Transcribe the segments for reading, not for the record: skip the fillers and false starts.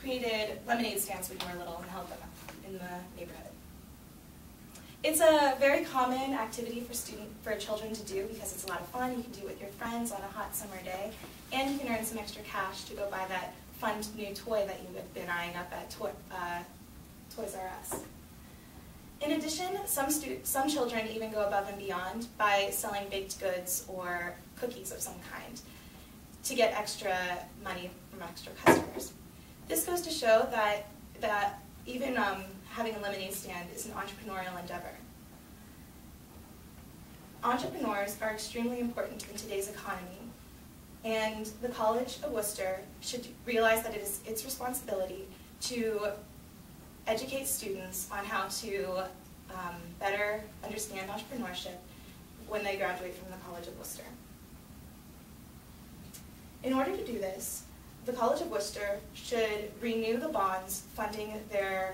created lemonade stands when you were little and held them up in the neighborhood. It's a very common activity for children to do because it's a lot of fun. You can do it with your friends on a hot summer day, and you can earn some extra cash to go buy that fun new toy that you've been eyeing up at Toys R Us. In addition, some children even go above and beyond by selling baked goods or cookies of some kind to get extra money from extra customers. This goes to show that even having a lemonade stand is an entrepreneurial endeavor. Entrepreneurs are extremely important in today's economy, and the College of Worcester should realize that it is its responsibility to educate students on how to better understand entrepreneurship when they graduate from the College of Worcester. In order to do this, the College of Worcester should renew the bonds funding the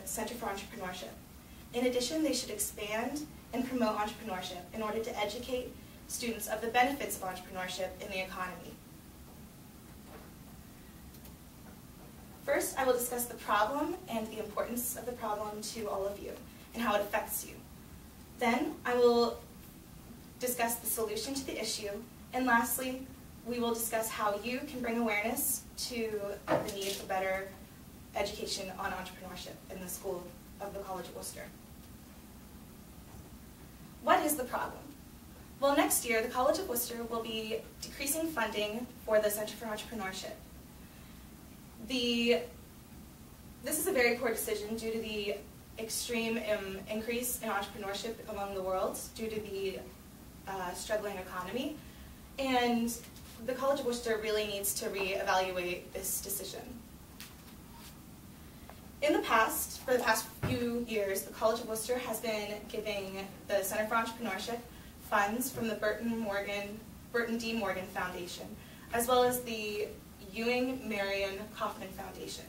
Center for Entrepreneurship. In addition, they should expand and promote entrepreneurship in order to educate students of the benefits of entrepreneurship in the economy. First, I will discuss the problem and the importance of the problem to all of you and how it affects you. Then, I will discuss the solution to the issue, and lastly, we will discuss how you can bring awareness to the need for better education on entrepreneurship in the School of the College of Worcester. What is the problem? Well, next year, the College of Worcester will be decreasing funding for the Center for Entrepreneurship. This is a very poor decision due to the extreme increase in entrepreneurship among the world due to the struggling economy, and the College of Worcester really needs to reevaluate this decision. In the past, for the past few years, the College of Worcester has been giving the Center for Entrepreneurship funds from the Burton D. Morgan Foundation, as well as the Ewing Marion Kaufman Foundation.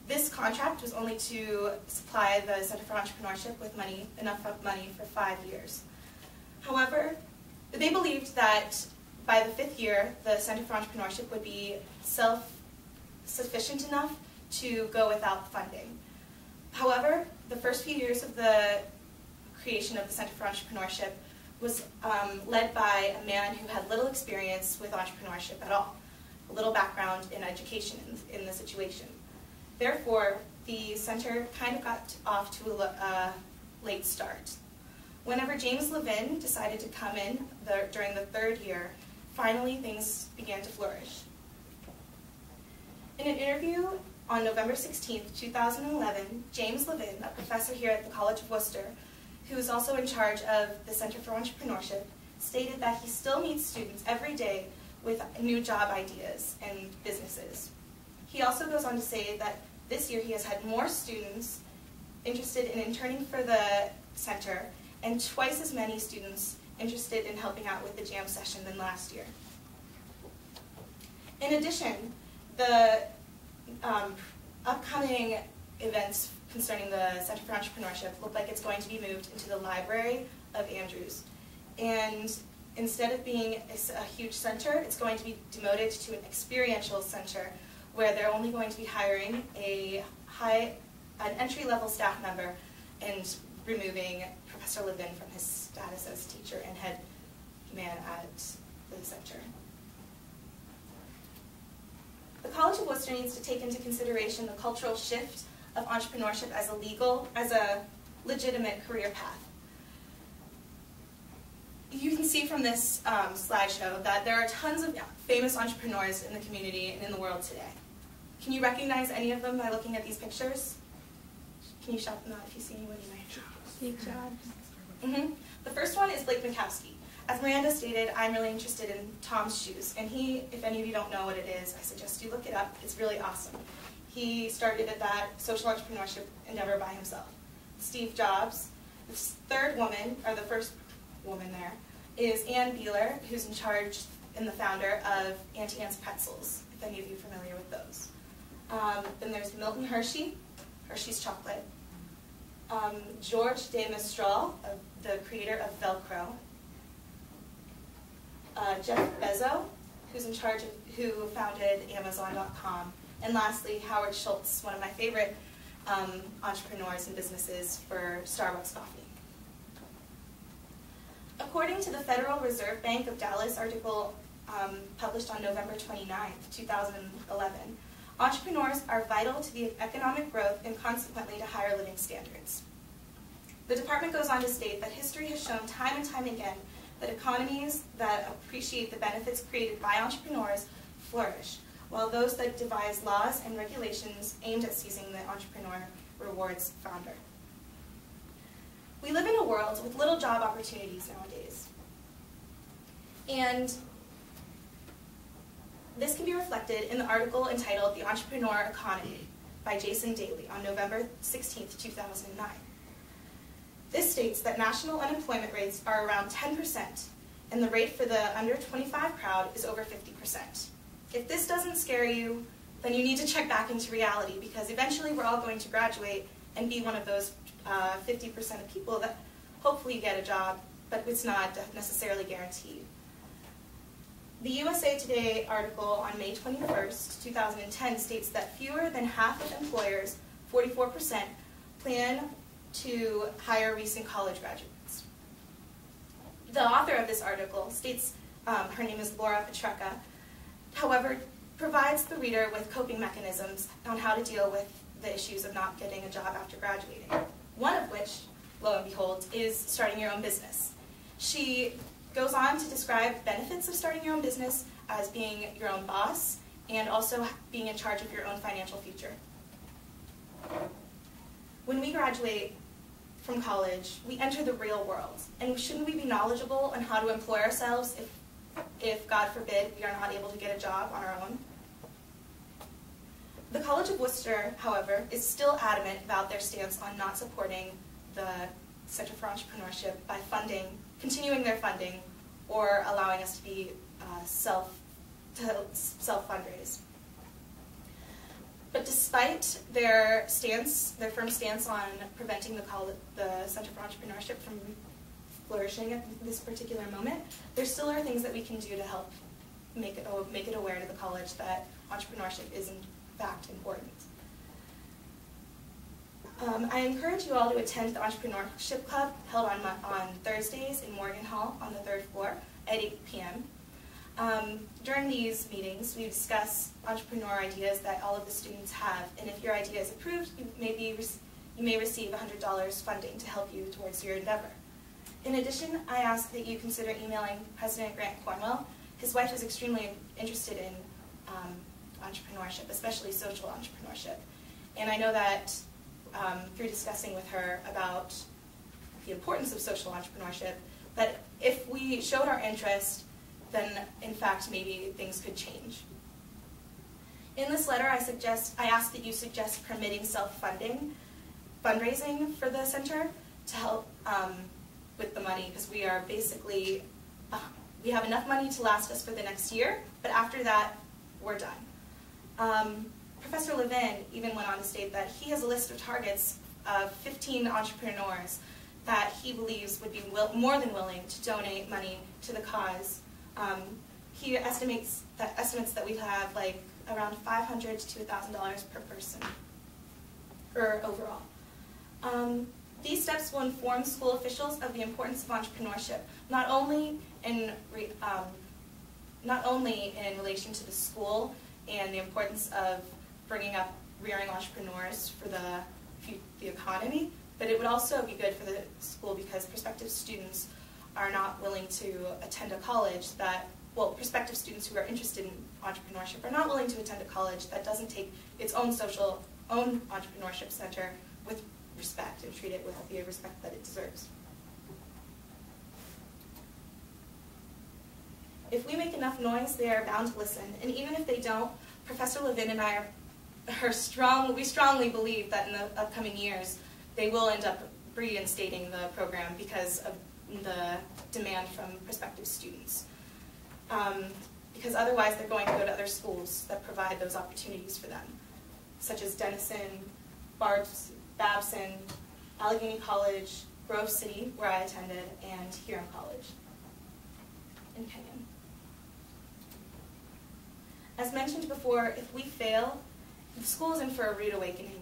This contract was only to supply the Center for Entrepreneurship with enough money for 5 years. However, they believed that by the 5th year, the Center for Entrepreneurship would be self-sufficient enough to go without funding. However, the first few years of the creation of the Center for Entrepreneurship was led by a man who had little experience with entrepreneurship at all, a little background in education in the situation. Therefore, the center kind of got off to a late start. Whenever James Levin decided to come in during the 3rd year, finally things began to flourish. In an interview on November 16, 2011, James Levin, a professor here at the College of Worcester, who is also in charge of the Center for Entrepreneurship, stated that he still meets students every day with new job ideas and businesses. He also goes on to say that this year he has had more students interested in interning for the center and twice as many students interested in helping out with the jam session than last year. In addition, the upcoming events concerning the Center for Entrepreneurship look like it's going to be moved into the Library of Andrews. And instead of being a huge center, it's going to be demoted to an experiential center where they're only going to be hiring an entry-level staff member and removing Professor Levin from his status as teacher and head man at the center. The College of Worcester needs to take into consideration the cultural shift of entrepreneurship as a legitimate career path. You can see from this slideshow that there are tons of famous entrepreneurs in the community and in the world today. Can you recognize any of them by looking at these pictures? Can you shout them out if you see anyone you might know? Steve Jobs. The first one is Blake Minkowski. As Miranda stated, I'm really interested in Tom's shoes, and he, if any of you don't know what it is, I suggest you look it up. It's really awesome. He started that social entrepreneurship endeavor by himself. Steve Jobs. The third woman, or the first woman there, is Ann Beeler, who's in charge and the founder of Auntie Anne's Pretzels, if any of you are familiar with those. Then there's Milton Hershey, Hershey's Chocolate. George de Mestral, the creator of Velcro. Jeff Bezos, who founded Amazon.com. And lastly, Howard Schultz, one of my favorite entrepreneurs and businesses for Starbucks coffee. According to the Federal Reserve Bank of Dallas article published on November 29, 2011, entrepreneurs are vital to the economic growth and consequently to higher living standards. The department goes on to state that history has shown time and time again that economies that appreciate the benefits created by entrepreneurs flourish, while those that devise laws and regulations aimed at seizing the entrepreneur rewards founder. We live in a world with little job opportunities nowadays. And this can be reflected in the article entitled The Entrepreneur Economy by Jason Daly on November 16, 2009. This states that national unemployment rates are around 10%, and the rate for the under 25 crowd is over 50%. If this doesn't scare you, then you need to check back into reality, because eventually we're all going to graduate and be one of those 50% of people that hopefully get a job, but it's not necessarily guaranteed. The USA Today article on May 21st, 2010 states that fewer than half of employers, 44%, plan to hire recent college graduates. The author of this article states, her name is Laura Petrecka, however, provides the reader with coping mechanisms on how to deal with the issues of not getting a job after graduating. One of which, lo and behold, is starting your own business. She goes on to describe benefits of starting your own business as being your own boss and also being in charge of your own financial future. When we graduate from college, we enter the real world, and shouldn't we be knowledgeable on how to employ ourselves if God forbid, we are not able to get a job on our own? The College of Worcester, however, is still adamant about their stance on not supporting the Center for Entrepreneurship by continuing their funding, or allowing us to be self-fundraise. But despite their firm stance on preventing the Center for Entrepreneurship from flourishing at this particular moment, there still are things that we can do to help make it aware to the college that entrepreneurship is in fact important. I encourage you all to attend the Entrepreneurship Club held on Thursdays in Morgan Hall on the 3rd floor at 8 p.m. During these meetings, we discuss entrepreneur ideas that all of the students have, and if your idea is approved, you may receive $100 funding to help you towards your endeavor. In addition, I ask that you consider emailing President Grant Cornwell. His wife is extremely interested in entrepreneurship, especially social entrepreneurship. And I know that through discussing with her about the importance of social entrepreneurship, that if we showed our interest, then in fact maybe things could change. In this letter, I ask that you suggest permitting self-funding, fundraising for the center to help with the money, because we are basically, we have enough money to last us for the next year, but after that, we're done. Professor Levin even went on to state that he has a list of targets of 15 entrepreneurs that he believes would be more than willing to donate money to the cause. He estimates that we have like around $500 to $1,000 per person, or overall. These steps will inform school officials of the importance of entrepreneurship, not only in relation to the school and the importance of rearing entrepreneurs for the economy, but it would also be good for the school because prospective students are not willing to attend a college prospective students who are interested in entrepreneurship are not willing to attend a college that doesn't take its own entrepreneurship center with respect and treat it with the respect that it deserves. If we make enough noise, they are bound to listen, and even if they don't, Professor Levin and I we strongly believe that in the upcoming years, they will end up reinstating the program because of the demand from prospective students. Because otherwise they're going to go to other schools that provide those opportunities for them, such as Denison, Babson, Allegheny College, Grove City, where I attended, and Huron College in Kenyon. As mentioned before, if we fail, the school is in for a rude awakening.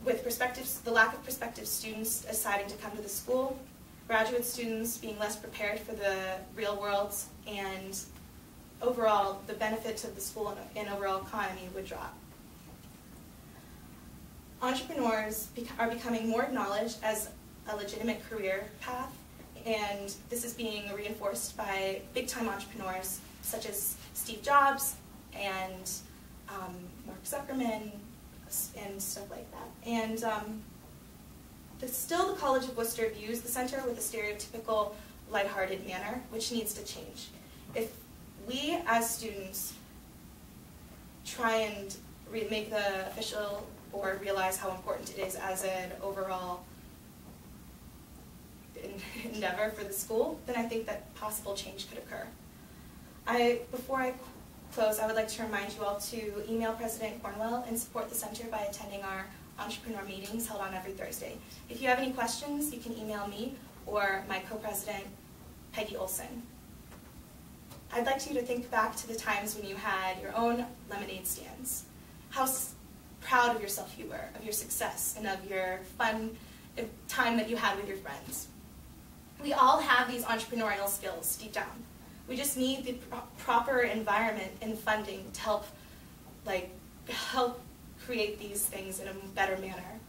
With the lack of prospective students deciding to come to the school, graduate students being less prepared for the real world, and overall, the benefits of the school and overall economy would drop. Entrepreneurs are becoming more acknowledged as a legitimate career path, and this is being reinforced by big-time entrepreneurs such as Steve Jobs and Mark Zuckerman and stuff like that. And still the College of Worcester views the center with a stereotypical lighthearted manner, which needs to change. If we as students try and make the official board realize how important it is as an overall endeavor for the school, then I think that possible change could occur. Before I close, I would like to remind you all to email President Cornwell and support the center by attending our entrepreneur meetings held on every Thursday. If you have any questions, you can email me or my co-president, Peggy Olson. I'd like you to think back to the times when you had your own lemonade stands. How proud of yourself you were, of your success, and of your fun time that you had with your friends. We all have these entrepreneurial skills deep down. We just need the proper environment and funding to help create these things in a better manner.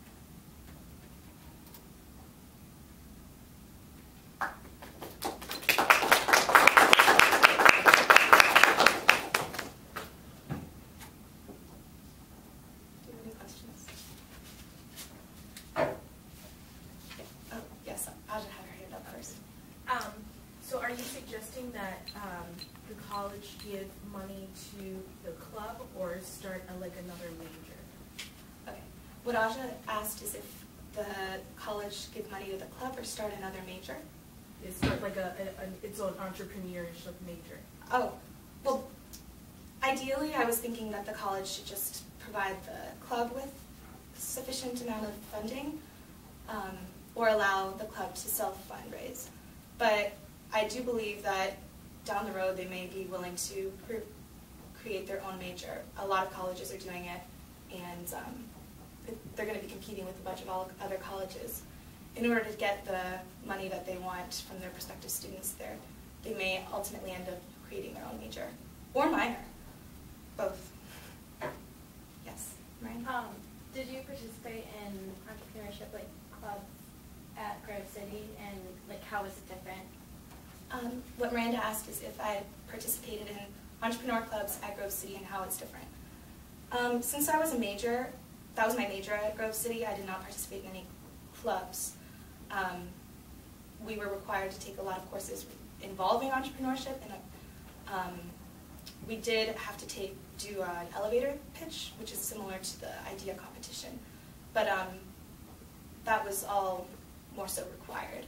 Do you have any questions? Oh, yes, Aja had her hand up first. So are you suggesting that the college give money to the club or start another major? Okay. What Aja asked is if the college give money to the club or start another major. It's start like its own entrepreneurship major. Oh, well, ideally I was thinking that the college should just provide the club with sufficient amount of funding or allow the club to self-fundraise. But I do believe that down the road they may be willing to create their own major. A lot of colleges are doing it, and they're going to be competing with a bunch of all other colleges. In order to get the money that they want from their prospective students there, they may ultimately end up creating their own major, or minor, both. Yes, Ryan? Did you participate in entrepreneurship clubs at Grove City, and how was it different? What Miranda asked is if I participated in entrepreneur clubs at Grove City and how it's different. Since I was a major, that was my major at Grove City, I did not participate in any clubs. We were required to take a lot of courses involving entrepreneurship, and we did have to do an elevator pitch, which is similar to the idea competition. But that was all more so required,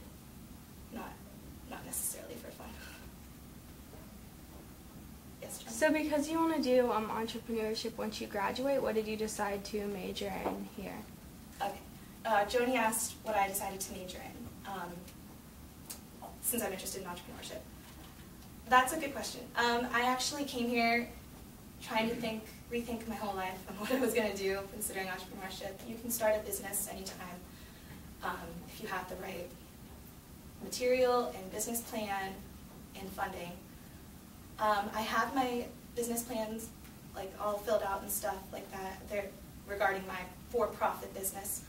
not necessarily for fun. Yes, Jen? So because you want to do entrepreneurship once you graduate, what did you decide to major in here? Okay. Joni asked what I decided to major in, since I'm interested in entrepreneurship. That's a good question. I actually came here trying to rethink my whole life on what I was going to do considering entrepreneurship. You can start a business anytime if you have the right material and business plan and funding. I have my business plans all filled out and stuff like that. They're regarding my for-profit business.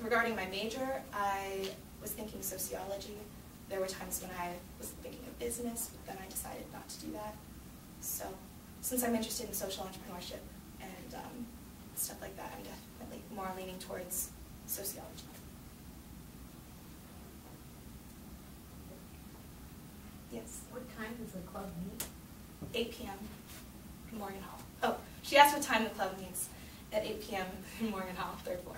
Regarding my major, I was thinking sociology. There were times when I was thinking of business, but then I decided not to do that. So, since I'm interested in social entrepreneurship and stuff like that, I'm definitely more leaning towards sociology. Yes? What time does the club meet? 8 p.m. in Morgan Hall. Oh, she asked what time the club meets. At 8 p.m. in Morgan Hall, 3rd floor.